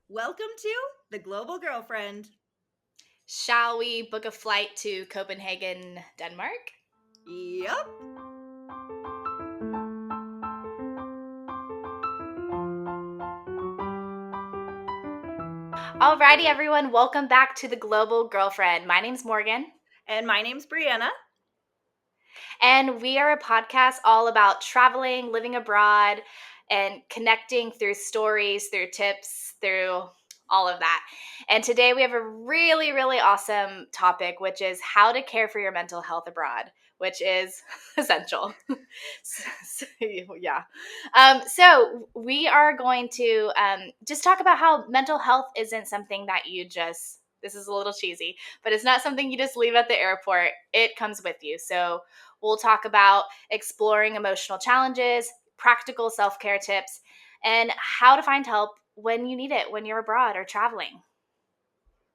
Welcome to The Global Girlfriend. Shall we book a flight to Copenhagen, Denmark? Yep. Alrighty, everyone, welcome back to the Global Girlfriend. My name's Morgan, And my name's Brianna. and we are a podcast all about traveling, living abroad, and connecting through stories, through tips, through all of that. And today we have a really, really awesome topic, which is how to care for your mental health abroad, which is essential. Yeah. So we are going to just talk about how mental health isn't something that you just, this is a little cheesy, but it's not something you just leave at the airport. It comes with you. So we'll talk about exploring emotional challenges, practical self care tips, and how to find help when you need it, when you're abroad or traveling.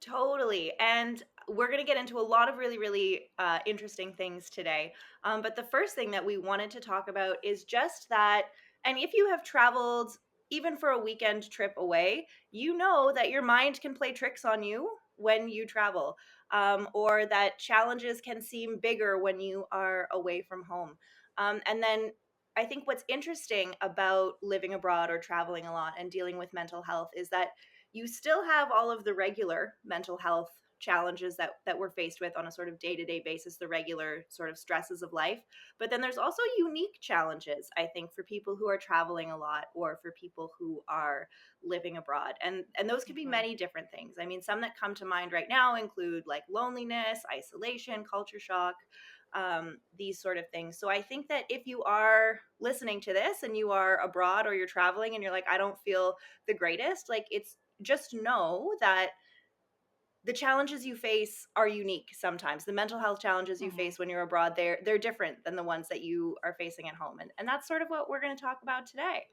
Totally. And we're going to get into a lot of really interesting things today. But the first thing that we wanted to talk about is just that, and if you have traveled even for a weekend trip away, you know that your mind can play tricks on you when you travel, or that challenges can seem bigger when you are away from home. And then I think what's interesting about living abroad or traveling a lot and dealing with mental health is that you still have all of the regular mental health challenges that we're faced with on a sort of day-to-day basis, the regular sort of stresses of life. But then there's also unique challenges, I think, for people who are traveling a lot or for people who are living abroad. And those could be Mhm. many different things. I mean, some that come to mind right now include like loneliness, isolation, culture shock, these sort of things. So I think that if you are listening to this and you are abroad or you're traveling and you're like, I don't feel the greatest, like it's just know that the challenges you face are unique sometimes. The mental health challenges you Mhm. face when you're abroad, they're different than the ones that you are facing at home. And that's sort of what we're going to talk about today.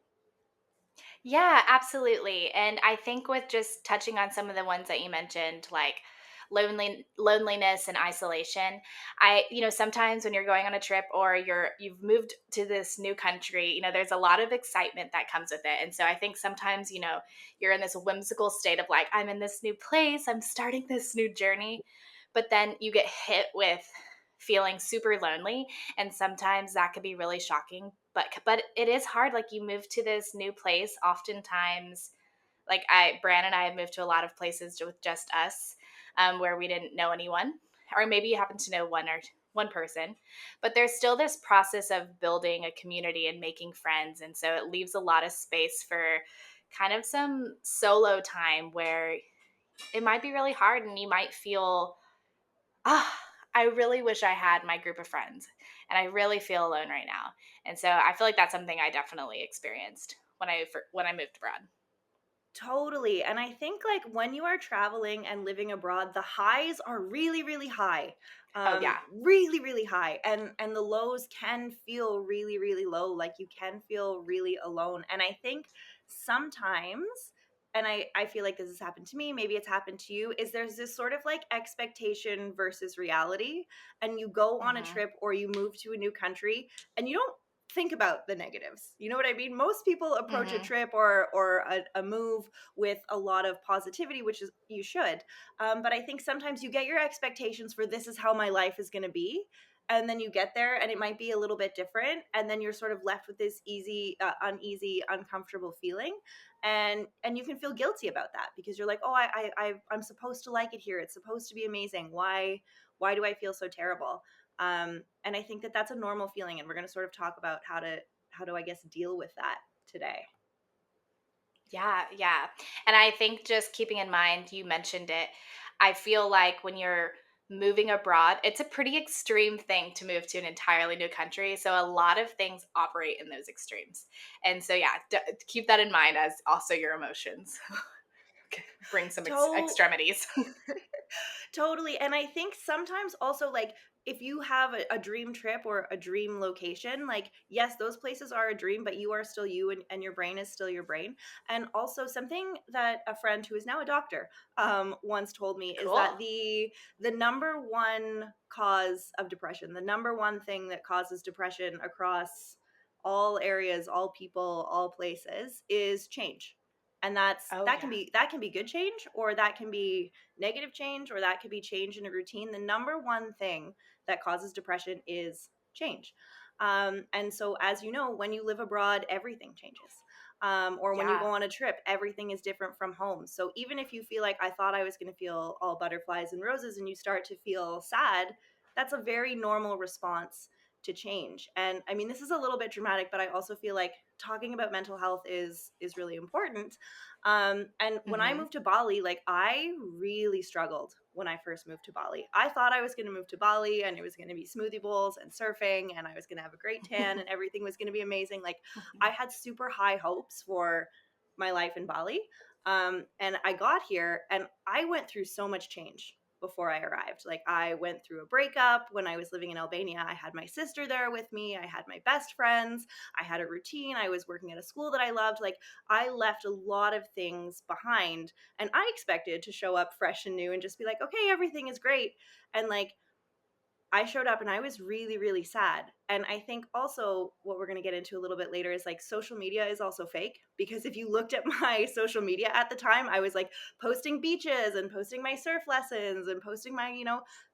Yeah, absolutely. And I think with just touching on some of the ones that you mentioned, like loneliness and isolation, sometimes when you're going on a trip or you've moved to this new country, there's a lot of excitement that comes with it. And so I think sometimes, you're in this whimsical state of like, I'm in this new place, I'm starting this new journey, but then you get hit with feeling super lonely, and sometimes that could be really shocking, but it is hard. Like, you move to this new place oftentimes, like Bran and I have moved to a lot of places with just us, where we didn't know anyone, or maybe you happen to know one person, but there's still this process of building a community and making friends, and so it leaves a lot of space for kind of some solo time where it might be really hard and you might feel, ah, I really wish I had my group of friends, and I really feel alone right now. And so I feel like that's something I definitely experienced when I moved abroad. Totally. And I think like when you are traveling and living abroad, the highs are really high. Oh yeah. Really high. And the lows can feel really low. Like you can feel really alone. And I think sometimes, and I feel like this has happened to me, maybe it's happened to you, is there's this sort of like expectation versus reality. And you go on a Hmm. trip or you move to a new country and you don't think about the negatives. You know what I mean? Most people approach a Hmm. trip or a move with a lot of positivity, which is you should. But I think sometimes you get your expectations for this is how my life is going to be. And then you get there and it might be a little bit different. And then you're sort of left with this uneasy, uncomfortable feeling. And you can feel guilty about that because you're like, oh, I'm supposed to like it here. It's supposed to be amazing. Why do I feel so terrible? And I think that that's a normal feeling. And we're going to sort of talk about how to, I guess, deal with that today. Yeah, yeah. And I think just keeping in mind, you mentioned it, I feel like when you're moving abroad, it's a pretty extreme thing to move to an entirely new country. So a lot of things operate in those extremes. And so, yeah, keep that in mind as also your emotions. Bring some To- extremities. Totally. And I think sometimes also, like, if you have a dream trip or a dream location, like, yes, those places are a dream, but you are still you and your brain is still your brain. And also, something that a friend who is now a doctor once told me is Cool. that the number one cause of depression, the number one thing that causes depression across all areas, all people, all places is change. And Oh, yeah. that can be good change, or that can be negative change, or that could be change in a routine. The number one thing that causes depression is change. And so, as you know, when you live abroad, everything changes. Or when you go Yeah. on a trip, everything is different from home. So even if you feel like, I thought I was going to feel all butterflies and roses, and you start to feel sad, that's a very normal response to change. And I mean, this is a little bit dramatic, but I also feel like talking about mental health is really important. And when I Mhm. moved to Bali, like, I really struggled when I first moved to Bali. I thought I was going to move to Bali and it was going to be smoothie bowls and surfing, and I was going to have a great tan and everything was going to be amazing. Like, I had super high hopes for my life in Bali. And I got here and I went through so much change before I arrived. Like, I went through a breakup when I was living in Albania. I had my sister there with me. I had my best friends. I had a routine. I was working at a school that I loved. Like, I left a lot of things behind, and I expected to show up fresh and new and just be like, okay, everything is great. And like, I showed up and I was really, really sad. And I think also what we're going to get into a little bit later is like, social media is also fake, because if you looked at my social media at the time, I was like posting beaches and posting my surf lessons and posting my,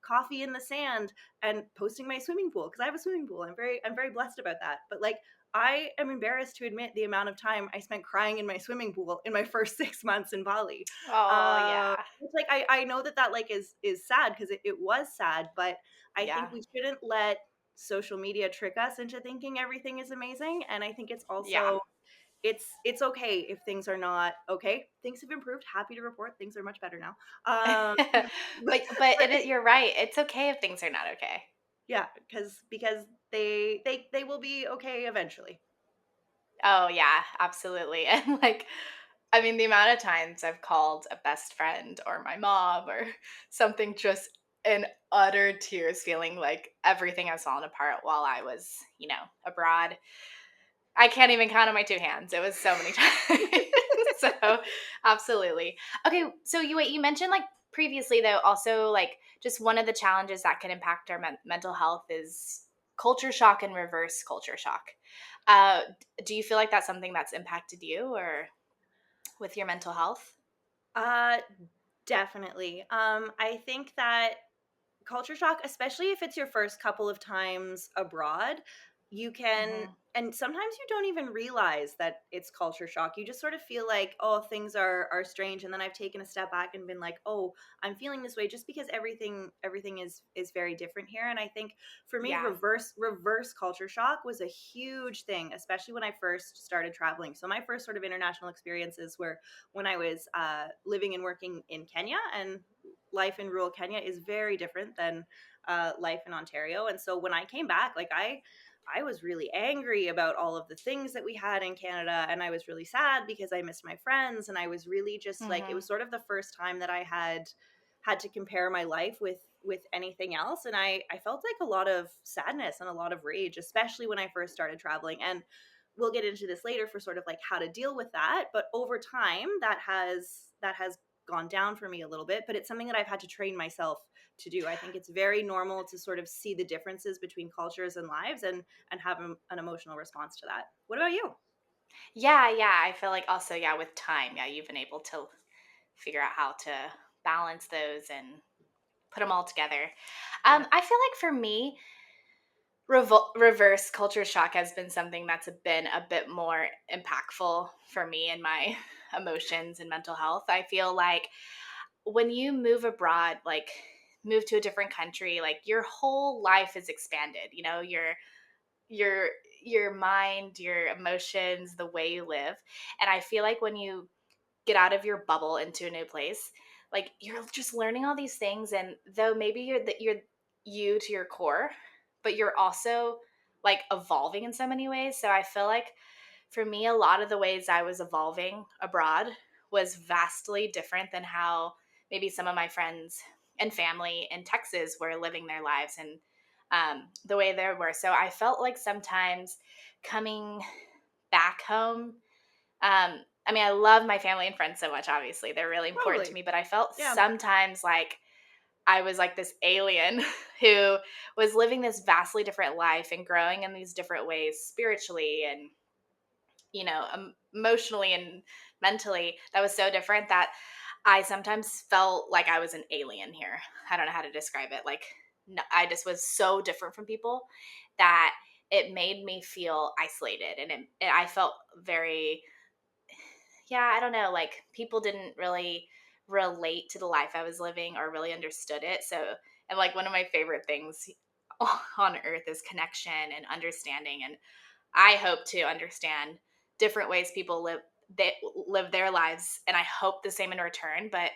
coffee in the sand, and posting my swimming pool, because I have a swimming pool. I'm very blessed about that. But like, I am embarrassed to admit the amount of time I spent crying in my swimming pool in my first 6 months in Bali. Oh, yeah. It's like, I know that like is sad, because it was sad, but I think Yeah. we shouldn't let social media trick us into thinking everything is amazing. And I think it's Yeah. also, it's okay if things are not okay. Things have improved. Happy to report things are much better now. Um, But but you're right. It's okay if things are not okay. yeah, because they will be okay eventually. Oh, yeah, absolutely. And like, I mean, the amount of times I've called a best friend or my mom or something just in utter tears, feeling like everything has fallen apart while I was, abroad. I can't even count on my two hands. It was so many times. So, absolutely. Okay, so you mentioned like previously though also like just one of the challenges that can impact our mental health is culture shock and reverse culture shock. Do you feel like that's something that's impacted you or with your mental health? uh, Definitely. I think that culture shock, especially if it's your first couple of times abroad, you can, Mhm. and sometimes you don't even realize that it's culture shock. You just sort of feel like, oh, things are strange. And then I've taken a step back and been like, oh, I'm feeling this way just because everything is very different here. And I think for me, Yeah. reverse culture shock was a huge thing, especially when I first started traveling. So my first sort of international experiences were when I was living and working in Kenya, and life in rural Kenya is very different than life in Ontario. And so when I came back, like, I was really angry about all of the things that we had in Canada, and I was really sad because I missed my friends, and I was really just like, it Mhm. was sort of the first time that I had to compare my life with anything else, and I felt like a lot of sadness and a lot of rage, especially when I first started traveling. And we'll get into this later for sort of like how to deal with that, but over time that has gone down for me a little bit, but it's something that I've had to train myself to do. I think it's very normal to sort of see the differences between cultures and lives, and have an emotional response to that. What about you? Yeah, yeah. I feel like also, yeah, with time, yeah, you've been able to figure out how to balance those and put them all together. Yeah, I feel like for me, reverse culture shock has been something that's been a bit more impactful for me and my emotions and mental health. I feel like when you move abroad, like move to a different country, like your whole life is expanded. Your your mind, your emotions, the way you live. And I feel like when you get out of your bubble into a new place, like you're just learning all these things, and though maybe you're you to your core, but you're also like evolving in so many ways. So I feel like for me a lot of the ways I was evolving abroad was vastly different than how maybe some of my friends and family in Texas were living their lives, and the way they were. So I felt like sometimes coming back home, I mean, I love my family and friends so much, obviously. They're really important to totally. me, but I felt Yeah. sometimes like I was like this alien who was living this vastly different life and growing in these different ways spiritually and emotionally and mentally, that was so different that I sometimes felt like I was an alien here. I don't know how to describe it. Like, no, I just was so different from people that it made me feel isolated, and I felt very, yeah, I don't know, like people didn't really relate to the life I was living or really understood it. So, and like one of my favorite things on earth is connection and understanding. And I hope to understand different ways people live their lives, and I hope the same in return. But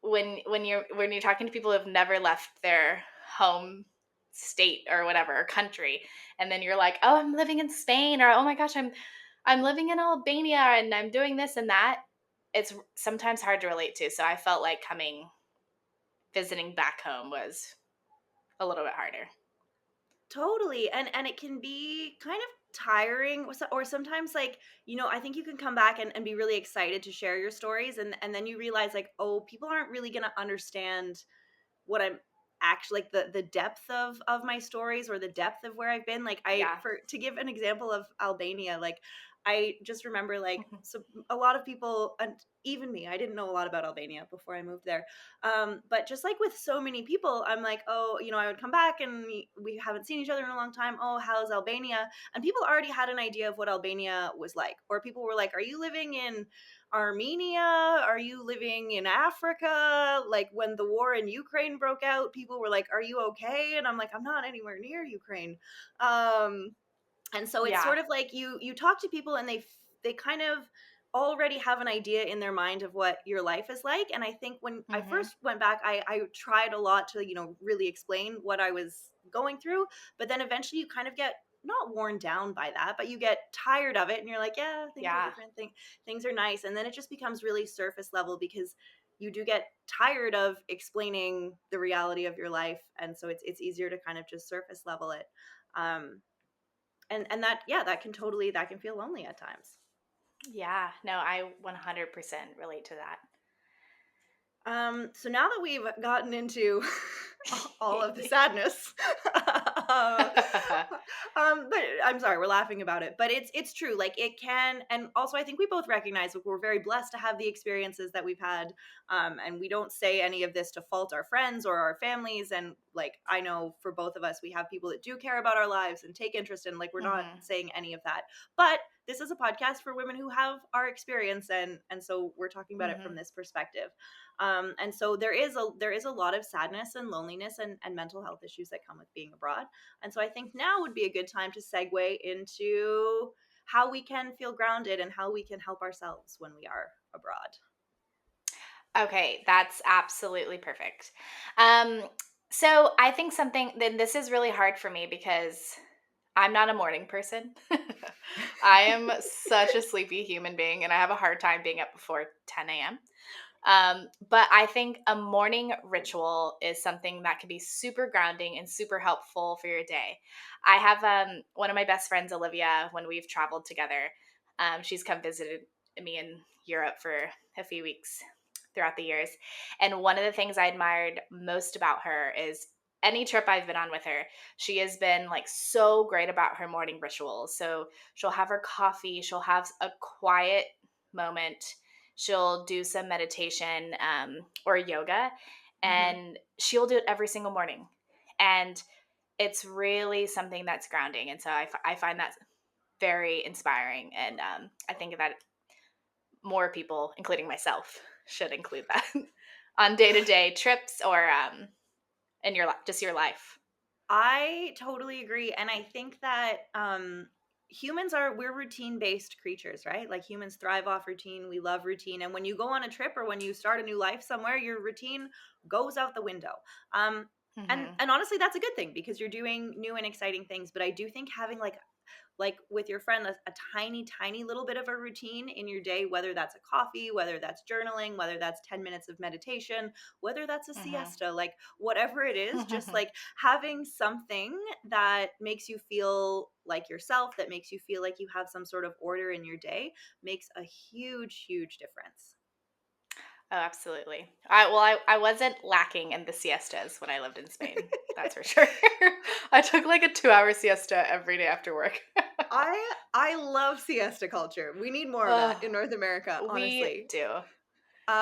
when you're talking to people who have never left their home state or whatever, or country, and then you're like, oh, I'm living in Spain, or oh my gosh, I'm living in Albania and I'm doing this and that, it's sometimes hard to relate to. So I felt like coming visiting back home was a little bit harder. Totally. And it can be kind of tiring, or sometimes, like, I think you can come back and be really excited to share your stories, and then you realize, like, oh, people aren't really going to understand what I'm actually, like, the depth of my stories, or the depth of where I've been. Like, Yeah. for to give an example of Albania, like, I just remember, like, Mhm. so a lot of people, and even me, I didn't know a lot about Albania before I moved there. But just like with so many people, I'm like, oh, I would come back and we haven't seen each other in a long time. Oh, how's Albania? And people already had an idea of what Albania was like. Or people were like, are you living in Armenia? Are you living in Africa? Like, when the war in Ukraine broke out, people were like, are you okay? And I'm like, I'm not anywhere near Ukraine. Um, and so it's Yeah. sort of like you talk to people, and they kind of already have an idea in their mind of what your life is like. And I think when I Hmm. first went back, I tried a lot to really explain what I was going through. But then eventually you kind of get not worn down by that, but you get tired of it, and you're like, yeah, things are Yeah. different, things are nice. And then it just becomes really surface level, because you do get tired of explaining the reality of your life. And so it's easier to kind of just surface level it. um and that, yeah, that can feel lonely at times. Yeah. No, I 100% relate to that. So now that we've gotten into all of the sadness, uh, but I'm sorry, we're laughing about it, but it's true. Like, it can, and also I think we both recognize that we're very blessed to have the experiences that we've had, and we don't say any of this to fault our friends or our families. And, like, I know for both of us, we have people that do care about our lives and take interest in. Like, we're not Hmm. saying any of that, but this is a podcast for women who have our experience, and so we're talking about it from Hmm. this perspective. And so there is a lot of sadness and loneliness and mental health issues that come with being abroad. And so I think now would be a good time to segue into how we can feel grounded and how we can help ourselves when we are abroad. Okay, that's absolutely perfect. Um, so I think something, then this is really hard for me because I'm not a morning person. I am such a sleepy human being, and I have a hard time being up before 10 a.m. But I think a morning ritual is something that can be super grounding and super helpful for your day. I have one of my best friends, Olivia, when we've traveled together. She's come visited me in Europe for a few weeks throughout the years. And one of the things I admired most about her is any trip I've been on with her, she has been like so great about her morning rituals. So she'll have her coffee, she'll have a quiet moment, she'll do some meditation or yoga, Hmm. and she'll do it every single morning. And it's really something that's grounding. And so I find that very inspiring. And I think that more people, including myself, should include that on day to day trips or in your just your life. I totally agree. And I think that we're routine based creatures, right? Like, humans thrive off routine. We love routine. And when you go on a trip, or when you start a new life somewhere, your routine goes out the window. Um, and Hmm. and honestly, that's a good thing, because you're doing new and exciting things. But I do think having, like with your friend, a tiny tiny little bit of a routine in your day, whether that's a coffee, whether that's journaling, whether that's 10 minutes of meditation, whether that's a Hmm. siesta, like whatever it is, just like having something that makes you feel like yourself, that makes you feel like you have some sort of order in your day, makes a huge difference. Oh, absolutely. I wasn't lacking in the siestas when I lived in Spain. That's for sure. I took like a 2 hour siesta every day after work. I love siesta culture. We need more of Oh, that in North America, we honestly. do.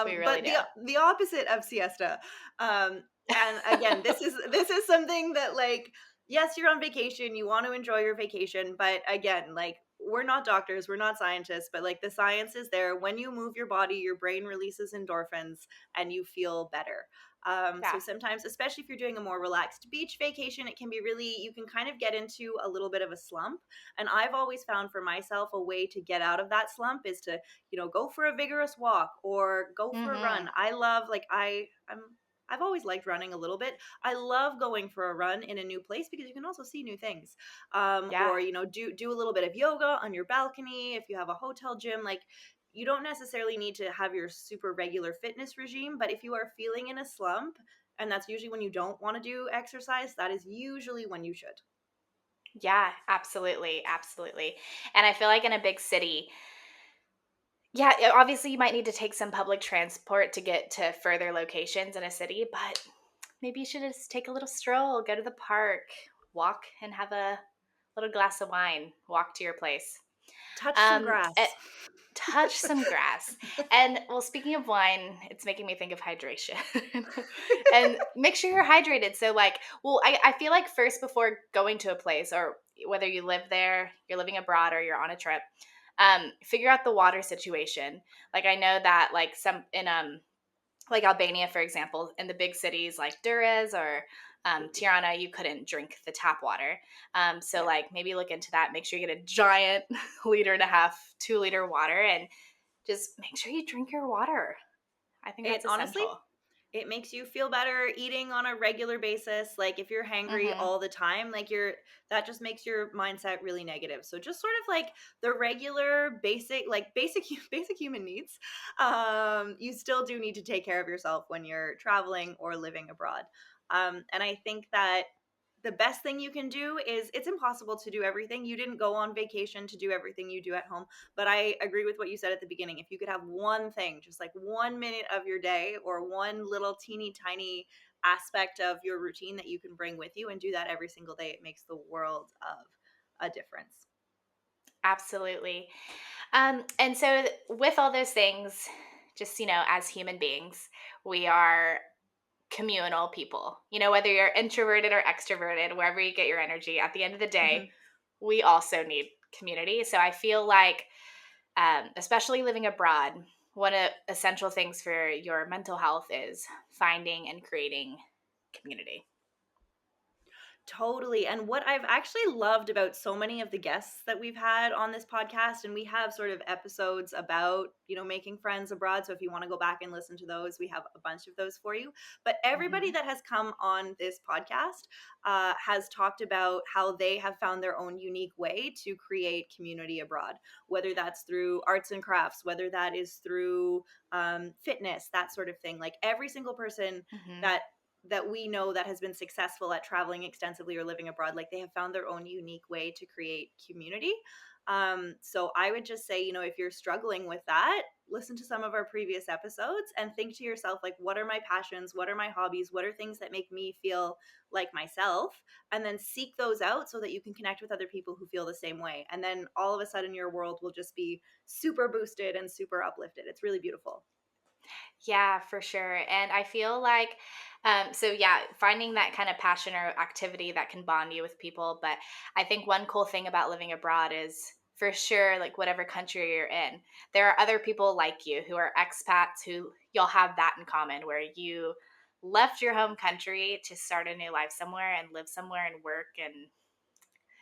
We really But do. the opposite of siesta, um, and again, this is something that, like, yes, you're on vacation, you want to enjoy your vacation, but again, like, we're not doctors, we're not scientists, but like the science is there. When you move your body, your brain releases endorphins, and you feel better. So Yeah. sometimes, especially if you're doing a more relaxed beach vacation, it can be really, you can kind of get into a little bit of a slump. And I've always found for myself a way to get out of that slump is to, go for a vigorous walk or go for a run. Mhm. I love, like, I've always liked running a little bit. I love going for a run in a new place because you can also see new things. Yeah. Or do a little bit of yoga on your balcony if you have a hotel gym. Like, you don't necessarily need to have your super regular fitness regime, but if you are feeling in a slump, and that's usually when you don't want to do exercise, that is usually when you should. Yeah, absolutely, absolutely. And I feel like in a big city, yeah, obviously you might need to take some public transport to get to further locations in a city, but maybe you should just take a little stroll, go to the park, walk and have a little glass of wine, walk to your place. Touch some Um, eh, grass. touch some grass. And well, speaking of wine, it's making me think of hydration. And make sure you're hydrated. So, like, well, I feel like first before going to a place, or whether you live there, you're living abroad, or you're on a trip, figure out the water situation. Like, I know that, like, some in like Albania, for example, in the big cities like Durrës or Tirana, you couldn't drink the tap water. So, Yeah. like, maybe look into that. Make sure you get a giant liter and a half, 2 liter water, and just make sure you drink your water. I think It that's honestly, essential. it makes you feel better eating on a regular basis. Like, if you're hangry Hmm. all the time, like, that just makes your mindset really negative. So just sort of like the regular basic, like basic basic human needs. You still do need to take care of yourself when you're traveling or living abroad. And I think that the best thing you can do is, it's impossible to do everything. You didn't go on vacation to do everything you do at home. But I agree with what you said at the beginning. If you could have one thing, just like 1 minute of your day or one little teeny tiny aspect of your routine that you can bring with you and do that every single day, it makes the world of a difference. Absolutely. And so, with all those things, just, as human beings, we are communal people. Whether you're introverted or extroverted, wherever you get your energy, at the end of the day, Hmm. we also need community. So I feel like, especially living abroad, one of essential things for your mental health is finding and creating community. Totally. And what I've actually loved about so many of the guests that we've had on this podcast, and we have sort of episodes about, making friends abroad. So if you want to go back and listen to those, we have a bunch of those for you. But everybody Hmm. that has come on this podcast has talked about how they have found their own unique way to create community abroad, whether that's through arts and crafts, whether that is through fitness, that sort of thing. Like, every single person Hmm. that we know that has been successful at traveling extensively or living abroad, like, they have found their own unique way to create community. So I would just say, if you're struggling with that, listen to some of our previous episodes and think to yourself, like, what are my passions, what are my hobbies, what are things that make me feel like myself, and then seek those out so that you can connect with other people who feel the same way, and then all of a sudden your world will just be super boosted and super uplifted. It's really beautiful. Yeah, for sure. And I feel like, so yeah, finding that kind of passion or activity that can bond you with people. But I think one cool thing about living abroad is, for sure, like, whatever country you're in, there are other people like you who are expats, who you'll have that in common, where you left your home country to start a new life somewhere and live somewhere and work and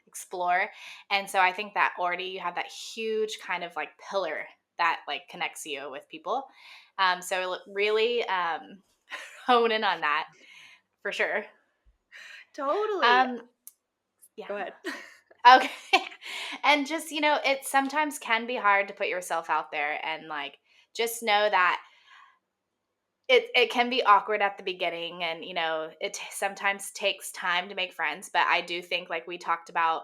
explore. And so I think that already you have that huge kind of like pillar that, like, connects you with people. So really, hone in on that for sure. Totally. Um, yeah. Go ahead. Okay. And just, it sometimes can be hard to put yourself out there, and, like, just know that it can be awkward at the beginning, and, sometimes takes time to make friends. But I do think, like we talked about,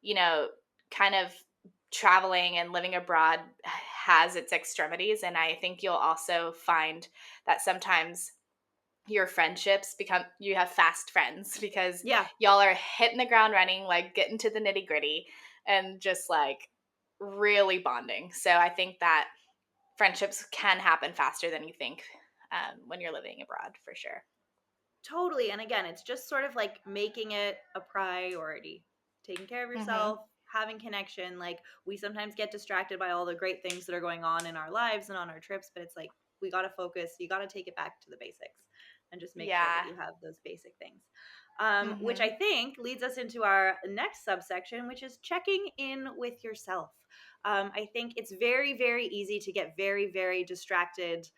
you know, kind of traveling and living abroad has its extremities. And I think you'll also find that sometimes your friendships you have fast friends because Yeah. y'all are hitting the ground running, like getting to the nitty gritty. and just like really bonding. So I think that friendships can happen faster than you think when you're living abroad, for sure. Totally. And again, it's just sort of like making it a priority, taking care of Hmm. yourself, having connection. Like, we sometimes get distracted by all the great things that are going on in our lives and on our trips, but it's like we got to focus, you got to take it back to the basics and just make sure that Yeah. you have those basic things. Which I Hmm. think leads us into our next subsection, which is checking in with yourself. I think it's very, very easy to get very, very distracted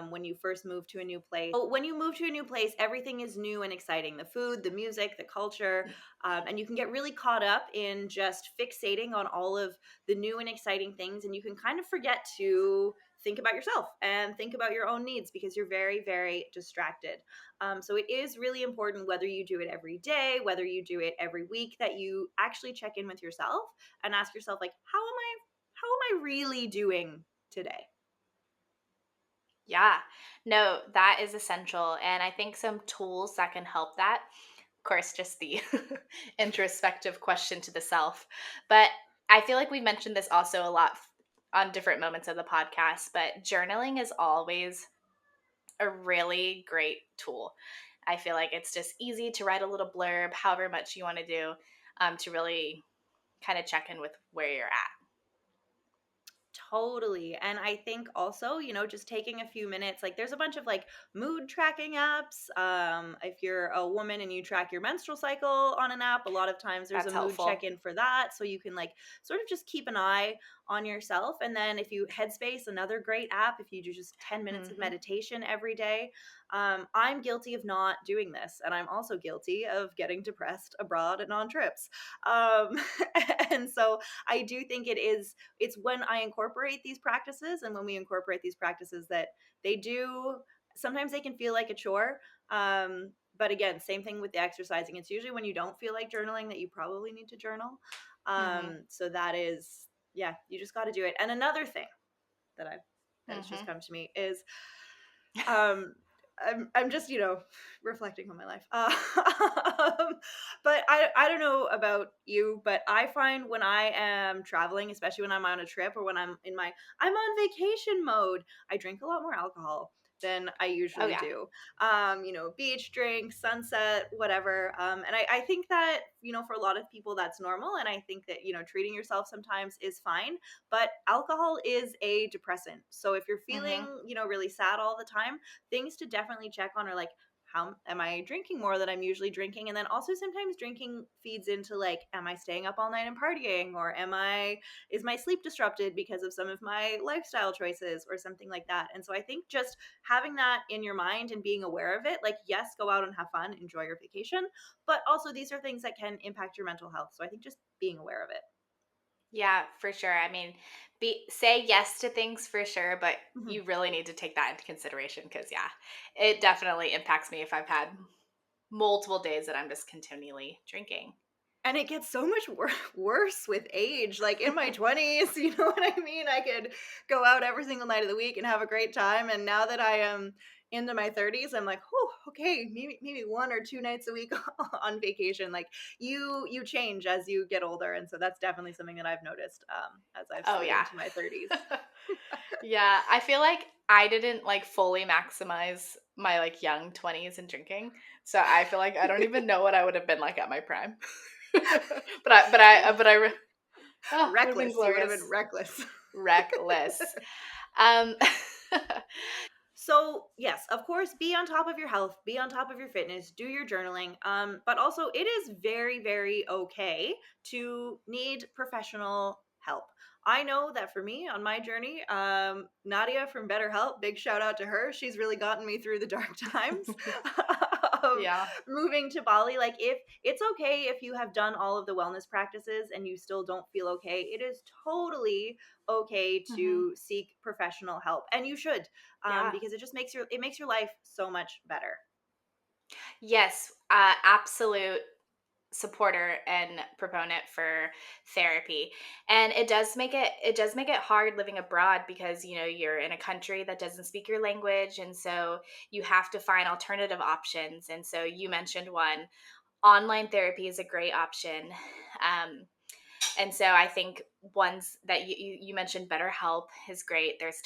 when you first move to a new place. So when you move to a new place, everything is new and exciting: the food, the music, the culture. And you can get really caught up in just fixating on all of the new and exciting things. And you can kind of forget to think about yourself and think about your own needs because you're very, very distracted. So it is really important, whether you do it every day, whether you do it every week, that you actually check in with yourself and ask yourself, like, how am I really doing today? Yeah. No, that is essential. And I think some tools that can help that, of course, just the introspective question to the self. But I feel like we mentioned this also a lot on different moments of the podcast, but journaling is always a really great tool. I feel like it's just easy to write a little blurb, however much you want to do, to really kind of check in with where you're at. Totally. And I think also, just taking a few minutes, like, there's a bunch of like mood tracking apps. If you're a woman and you track your menstrual cycle on an app, a lot of times there's a That's mood helpful. check-in for that. So you can like sort of just keep an eye on yourself. And then if you Headspace, another great app, if you do just 10 minutes of Hmm. meditation every day. I'm guilty of not doing this. And I'm also guilty of getting depressed abroad and on trips. Um, and so I do think it's when I incorporate these practices, and when we incorporate these practices, that they do, sometimes they can feel like a chore. But again, same thing with the exercising. It's usually when you don't feel like journaling that you probably need to journal. Hmm. So that is, yeah, you just got to do it. And another thing that I that has just Hmm. come to me is, um I'm just, reflecting on my life. But I don't know about you, but I find when I am traveling, especially when I'm on a trip or when I'm on vacation mode, I drink a lot more alcohol than I Oh, usually yeah. do. Beach drink, sunset, whatever. And I think that, for a lot of people that's normal. And I think that, treating yourself sometimes is fine, but alcohol is a depressant. So if you're feeling, Hmm. really sad all the time, things to definitely check on are like, how am I drinking more than I'm usually drinking? And then also sometimes drinking feeds into like, am I staying up all night and partying? Or is my sleep disrupted because of some of my lifestyle choices or something like that? And so I think just having that in your mind and being aware of it, like, yes, go out and have fun, enjoy your vacation, but also these are things that can impact your mental health. So I think just being aware of it. Yeah, for sure. I mean, say yes to things for sure, but Mhm. you really need to take that into consideration because, yeah, it definitely impacts me if I've had multiple days that I'm just continually drinking. And it gets so much worse with age. Like, in my 20s, you know what I mean? I could go out every single night of the week and have a great time. And now that I am into my 30s, I'm like, oh, okay, maybe one or two nights a week on vacation. Like, you change as you get older, and so that's definitely something that I've noticed as I've Oh, slid yeah. into my 30s. Yeah, I feel like I didn't like fully maximize my like young 20s in drinking. So I feel like I don't even know what I would have been like at my prime. Oh, would have been Reckless. You would have been glorious. reckless. Reckless. Um So, yes, of course, be on top of your health, be on top of your fitness, do your journaling. But also, it is very, very okay to need professional help. I know that for me on my journey, Nadia from BetterHelp, big shout out to her. She's really gotten me through the dark times of yeah. moving to Bali. Like, if it's okay if you have done all of the wellness practices and you still don't feel okay, it is totally okay Mhm. to seek professional help, and you should, Yeah. because it makes your life so much better. Yes, absolute supporter and proponent for therapy. And it does make it hard living abroad because you're in a country that doesn't speak your language, and so you have to find alternative options. And so you mentioned one. Online therapy is a great option. Um And so I think ones that you mentioned, BetterHelp is great. There's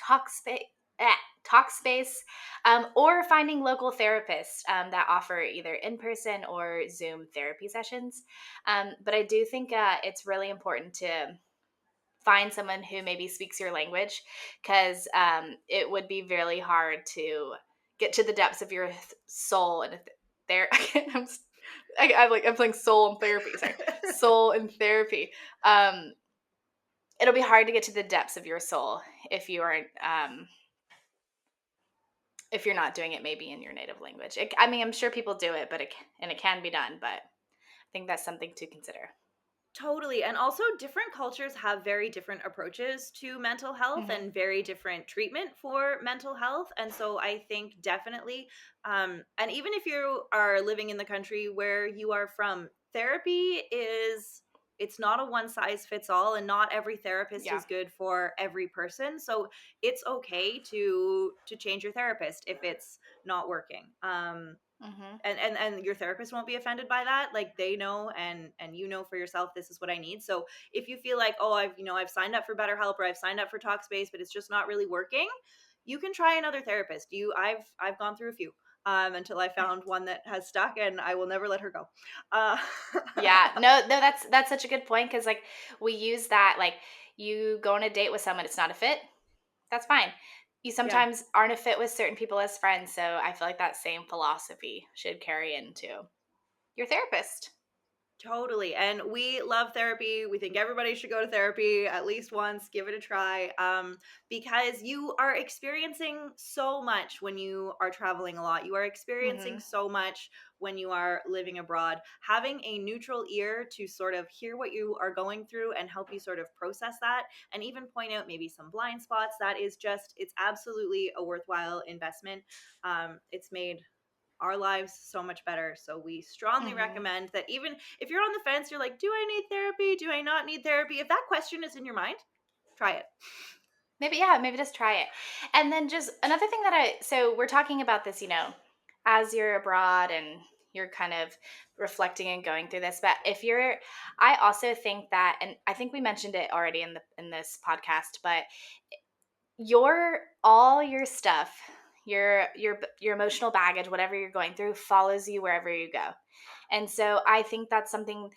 Talkspace, or finding local therapists that offer either in person or Zoom therapy sessions. But I do think it's really important to find someone who maybe speaks your language, because it would be really hard to get to the depths of your soul and there. I'm playing soul and therapy. Sorry, soul and therapy. Um, it'll be hard to get to the depths of your soul if you aren't if you're not doing it maybe in your native language. I mean, I'm sure people do it, but it can be done. But I think that's something to consider. Totally. And also, different cultures have very different approaches to mental health Hmm. and very different treatment for mental health. And so, I think definitely, and even if you are living in the country where you are from, therapy is. It's not a one size fits all, and not every therapist Yeah. is good for every person. So it's okay to change your therapist if it's not working. Hmm. And your therapist won't be offended by that. Like, they know, and you know for yourself, this is what I need. So if you feel like, oh, I've signed up for BetterHelp, or I've signed up for Talkspace, but it's just not really working, you can try another therapist. I've gone through a few, until I found one that has stuck, and I will never let her go. uh Yeah, no, no, that's such a good point, because like we use that, like you go on a date with someone, it's not a fit, that's fine. You yeah. sometimes aren't a fit with certain people as friends, so I feel like that same philosophy should carry into your therapist. Totally. And we love therapy. We think everybody should go to therapy at least once, give it a try. Because you are experiencing so much when you are traveling a lot. You are experiencing Hmm. so much when you are living abroad. Having a neutral ear to sort of hear what you are going through and help you sort of process that, and even point out maybe some blind spots, it's absolutely a worthwhile investment. It's made our lives so much better. So we strongly Hmm. recommend that, even if you're on the fence, you're like, do I need therapy? Do I not need therapy? If that question is in your mind, try it. Maybe, yeah, maybe just try it. And then just another thing that so we're talking about this, as you're abroad and you're kind of reflecting and going through this. But I also think that, and I think we mentioned it already in this podcast, but all your stuff, your emotional baggage, whatever you're going through, follows you wherever you go. And so I think that's something,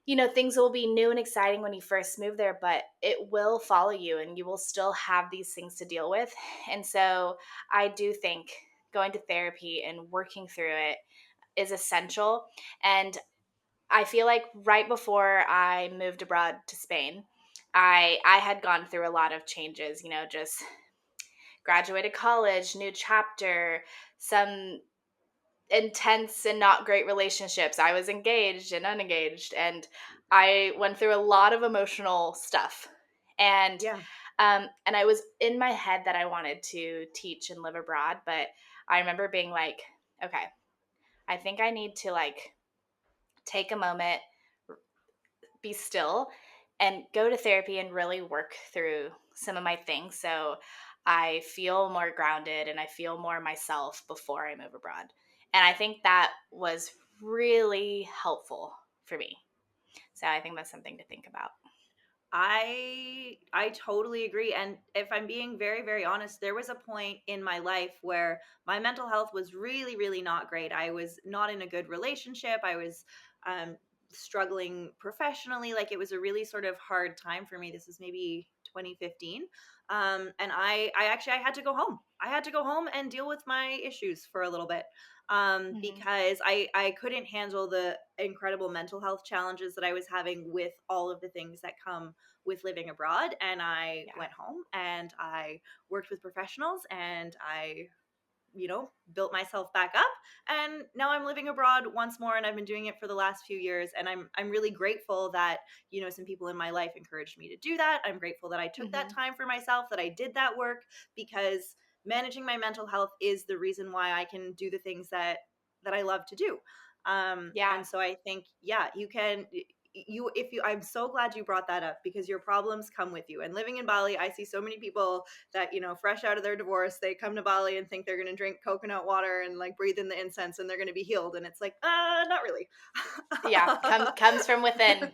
things will be new and exciting when you first move there, but it will follow you and you will still have these things to deal with. And so I do think going to therapy and working through it is essential. And I feel like right before I moved abroad to Spain, I had gone through a lot of changes, just graduated college, new chapter, some intense and not great relationships. I was engaged and unengaged, and I went through a lot of emotional stuff. And Yeah. and I was in my head that I wanted to teach and live abroad, but I remember being like, okay, I think I need to like take a moment, be still, and go to therapy and really work through some of my things so I feel more grounded and I feel more myself before I move abroad. And I think that was really helpful for me. So I think that's something to think about. I totally agree. And if I'm being very, very honest, there was a point in my life where my mental health was really, really not great. I was not in a good relationship. I was um struggling professionally. Like, it was a really sort of hard time for me. This is maybe 2015. And I had to go home. I had to go home and deal with my issues for a little bit. Hmm. Because I couldn't handle the incredible mental health challenges that I was having with all of the things that come with living abroad. And I Yeah. went home and I worked with professionals, and I built myself back up, and now I'm living abroad once more, and I've been doing it for the last few years, and I'm really grateful that some people in my life encouraged me to do that. I'm grateful that I took that Hmm. time for myself, that I did that work, because managing my mental health is the reason why I can do the things that I love to do. Yeah. And so I think, yeah, you can. I'm so glad you brought that up because your problems come with you. And living in Bali, I see so many people that, fresh out of their divorce, they come to Bali and think they're going to drink coconut water and like breathe in the incense and they're going to be healed. And it's like, not really. Yeah, comes from within.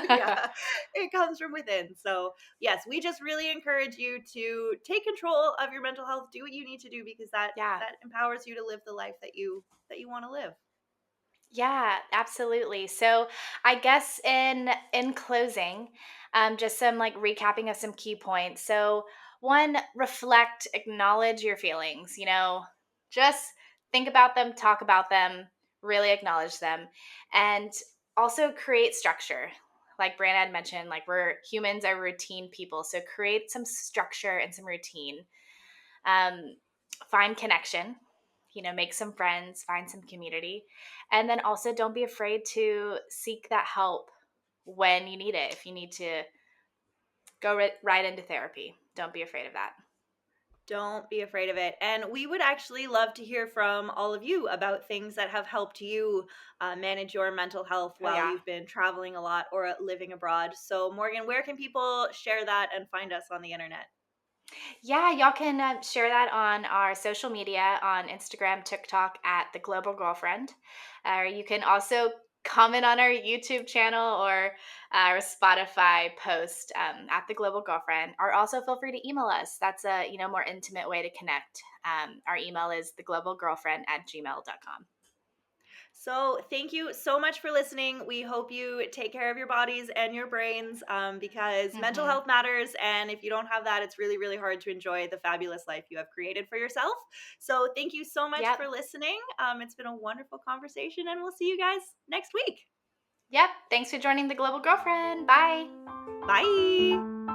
Yeah, it comes from within. So, yes, we just really encourage you to take control of your mental health, do what you need to do because that Yeah. that empowers you to live the life that you want to live. Yeah, absolutely. So, I guess in closing, just some like recapping of some key points. So, one, reflect, acknowledge your feelings. Just think about them, talk about them, really acknowledge them, and also create structure. Like Brand had mentioned, like we're humans are routine people, so create some structure and some routine. um, Find connection, make some friends, find some community, and then also don't be afraid to seek that help when you need it. If you need to go right into therapy, don't be afraid of that. Don't be afraid of it. And we would actually love to hear from all of you about things that have helped you manage your mental health Oh, while yeah. you've been traveling a lot or living abroad. So, Morgan, where can people share that and find us on the internet? Yeah, y'all can share that on our social media on Instagram, TikTok at The Global Girlfriend. Or you can also comment on our YouTube channel or our Spotify post at The Global Girlfriend. Or also feel free to email us. That's a more intimate way to connect. Our email is theglobalgirlfriend@gmail.com. So, thank you so much for listening. We hope you take care of your bodies and your brains because mental Mm-hmm. health matters. And if you don't have that, it's really, really hard to enjoy the fabulous life you have created for yourself. So, thank you so much Yep. for listening. It's been a wonderful conversation, and we'll see you guys next week. Yep. Thanks for joining The Global Girlfriend. Bye. Bye.